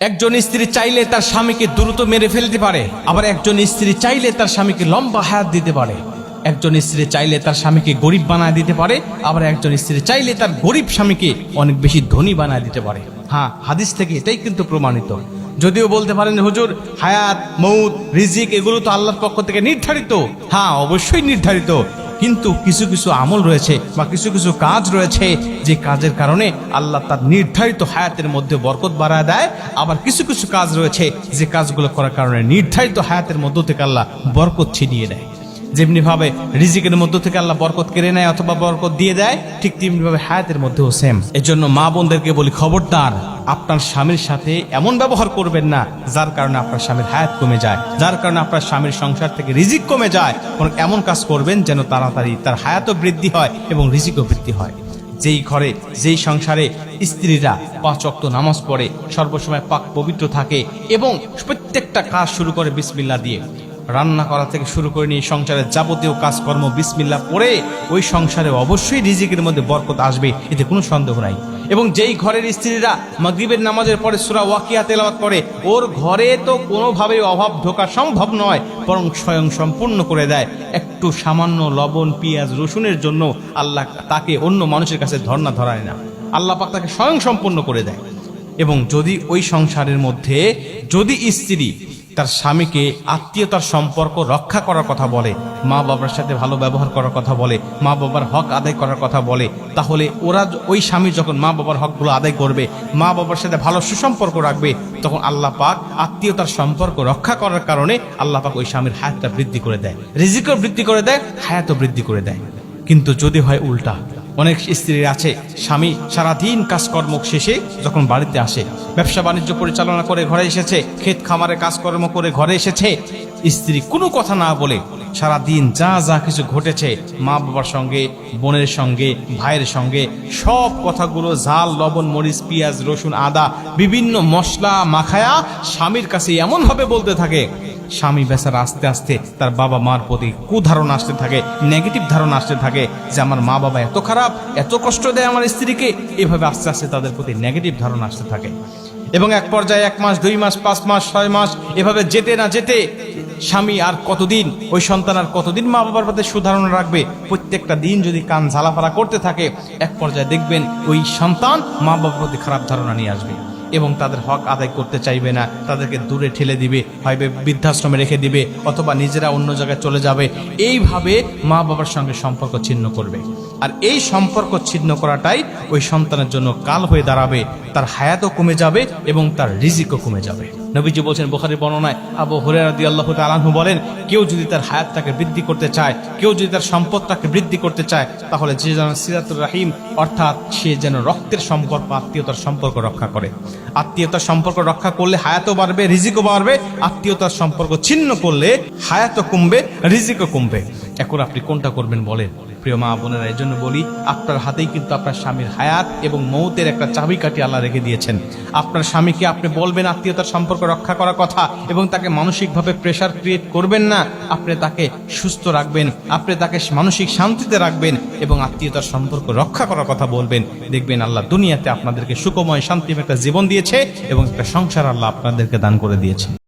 একজন স্ত্রী চাইলে তার স্বামীকে দ্রুত মেরে ফেলতে পারে, আবার একজন স্ত্রী চাইলে তার স্বামীকে লম্বা হায়াত দিতে পারে। একজন স্ত্রী চাইলে তার স্বামীকে গরিব বানায় দিতে পারে, আবার একজন স্ত্রী চাইলে তার গরিব স্বামীকে অনেক বেশি ধনী বানায় দিতে পারে। হ্যাঁ, হাদিস থেকে এটাই কিন্তু প্রমাণিত। যদিও বলতে পারেন হুজুর, হায়াত, মৌত, রিজিক এগুলো তো আল্লাহর পক্ষ থেকে নির্ধারিত। হ্যাঁ, অবশ্যই নির্ধারিত, কিন্তু কিছু কিছু আমল রয়েছে বা কিছু কিছু কাজ রয়েছে যে কাজের কারণে আল্লাহ তার নির্ধারিত হায়াতের মধ্যে বরকত বাড়ায় দেয়। আবার কিছু কিছু কাজ রয়েছে যে কাজগুলো করার কারণে নির্ধারিত হায়াতের মধ্য থেকে আল্লাহ বরকত ছিনিয়ে দেয়। যেমনি ভাবে রিজিকের মধ্য থেকে আল্লাহ বরকত কেড়ে নেয় অথবা বরকত দিয়ে দেয়, ঠিক তেমনি ভাবে হায়াতের মধ্যেও সেম। এজন্য মা বোনদেরকে বলি, খবরদার, আপনার স্বামীর সাথে এমন ব্যবহার করবেন না যার কারণে আপনার স্বামীর হায়াত কমে যায়, যার কারণে আপনার স্বামীর সংসার থেকে রিজিক কমে যায়। বরং এমন কাজ করবেন যেন তাড়াতাড়ি তার হায়াতও বৃদ্ধি হয় এবং রিজিকও বৃদ্ধি হয়। যেই ঘরে, যেই সংসারে স্ত্রীরা 5 ওয়াক্ত নামাজ পড়ে, সর্বসময় পাক পবিত্র থাকে এবং প্রত্যেকটা কাজ শুরু করে বিসমিল্লাহ দিয়ে, রান্না করা থেকে শুরু করে নিয়ে সংসারের যাবতীয় কাজকর্ম বিসমিল্লাহ পড়ে, ওই সংসারে অবশ্যই রিজিকের মধ্যে বরকত আসবে, এতে কোনো সন্দেহ নাই। এবং যেই ঘরের স্ত্রীরা মাগরিবের নামাজের পরে সূরা ওয়াকিয়া তেলাওয়াত করে, ওর ঘরে তো কোনোভাবেই অভাব ঢোকা সম্ভব নয়, বরং স্বয়ং সম্পূর্ণ করে দেয়। একটু সামান্য লবণ, পেঁয়াজ, রসুনের জন্য আল্লাহ তাকে অন্য মানুষের কাছে ধর্ণা ধরায় না, আল্লাহ পাক তাকে স্বয়ং সম্পূর্ণ করে দেয়। এবং যদি ওই সংসারের মধ্যে যদি স্ত্রী তার স্বামীকে আত্মীয়তার সম্পর্ক রক্ষা করার কথা বলে, মা বাবার সাথে ভালো ব্যবহার করার কথা বলে, মা বাবার হক আদায় করার কথা বলে, তাহলে ওই স্বামী যখন মা বাবার হকগুলো আদায় করবে, মা বাবার সাথে ভালো সুসম্পর্ক রাখবে, তখন আল্লাহ পাক আত্মীয়তার সম্পর্ক রক্ষা করার কারণে আল্লাহ পাক ওই স্বামীর হায়াতটা বৃদ্ধি করে দেয়, রিজিকও বৃদ্ধি করে দেয়, হায়াতও বৃদ্ধি করে দেয়। কিন্তু যদি হয় উল্টা, অনেক স্ত্রী আছে, স্বামী সারাদিন কাজকর্ম শেষে যখন বাড়িতে আসে, ব্যবসা বাণিজ্য পরিচালনা করে ঘরে এসেছে, ক্ষেত খামারে কাজকর্ম করে ঘরে এসেছে, স্ত্রী কোনো কথা না বলে সারাদিন যা যা কিছু ঘটেছে মা বাবার সঙ্গে, বোনের সঙ্গে, ভাইয়ের সঙ্গে, সব কথাগুলো ঝাল, লবণ, মরিচ, পেঁয়াজ, রসুন, আদা, বিভিন্ন মশলা মাখায়া স্বামীর কাছে এমনভাবে বলতে থাকে, স্বামী বেচারা আস্তে আস্তে তার বাবা মার প্রতি কুধারণা আসতে থাকে, নেগেটিভ ধারণা আসতে থাকে যে আমার মা বাবা এত খারাপ, এত কষ্ট দেয় আমার স্ত্রীকে। এভাবে আস্তে আস্তে তাদের প্রতি নেগেটিভ ধারণা আসতে থাকে এবং এক পর্যায়ে 1 মাস, 2 মাস, 5 মাস, 6 মাস এভাবে যেতে না যেতে স্বামী আর কতদিন, ওই সন্তান আর কতদিন মা বাবার প্রতি সুধারণা রাখবে? প্রত্যেকটা দিন যদি কান ঝালাফালা করতে থাকে, এক পর্যায়ে দেখবেন ওই সন্তান মা বাবার প্রতি খারাপ ধারণা নিয়ে আসবে এবং তাদের হক আদায় করতে চাইবে না, তাদেরকে দূরে ঠেলে দিবে, হয় বৃদ্ধাশ্রমে রেখে দিবে অথবা নিজেরা অন্য জায়গায় চলে যাবে। এইভাবে মা বাবার সঙ্গে সম্পর্ক ছিন্ন করবে। আর এই সম্পর্ক ছিন্ন করাটাই ওই সন্তানের জন্য কাল হয়ে দাঁড়াবে, তার হায়াতও কমে যাবে এবং তার রিজিকও কমে যাবে। নবীজি বলছেন বুখারীর বর্ণনায়, আবু হুরায়রা রাদিয়াল্লাহু তাআলা আনহু বলেন, কেউ যদি তার হায়াতটাকে বৃদ্ধি করতে চায়, কেউ যদি তার সম্পদটাকে বৃদ্ধি করতে চায়, তাহলে যে যেন সিলাতুর রাহিম, অর্থাৎ সে যেন রক্তের সম্পর্ক, আত্মীয়তার সম্পর্ক রক্ষা করে। আত্মীয়তার সম্পর্ক রক্ষা করলে হায়াতও বাড়বে, রিজিকও বাড়বে। আত্মীয়তার সম্পর্ক ছিন্ন করলে হায়াতও কমবে, রিজিকও কমবে। এখন আপনি কোনটা করবেন বলেন? প্রিয় মা বোনেরা, এই জন্য বলি, আপনার হাতেই কিন্তু আপনার স্বামীর হায়াত এবং মৌতের একটা চাবিকাঠি আল্লাহ রেখে দিয়েছেন। আপনার স্বামীকে আপনি বলবেন আত্মীয়তার সম্পর্ক রক্ষা করার কথা এবং তাকে মানসিকভাবে প্রেশার ক্রিয়েট করবেন না। আপনি তাকে সুস্থ রাখবেন, আপনি তাকে মানসিক শান্তিতে রাখবেন এবং আত্মীয়তার সম্পর্ক রক্ষা করার কথা বলবেন। দেখবেন আল্লাহ দুনিয়াতে আপনাদেরকে সুখময়, শান্তিময় একটা জীবন দিয়েছে এবং একটা সংসার আল্লাহ আপনাদেরকে দান করে দিয়েছে।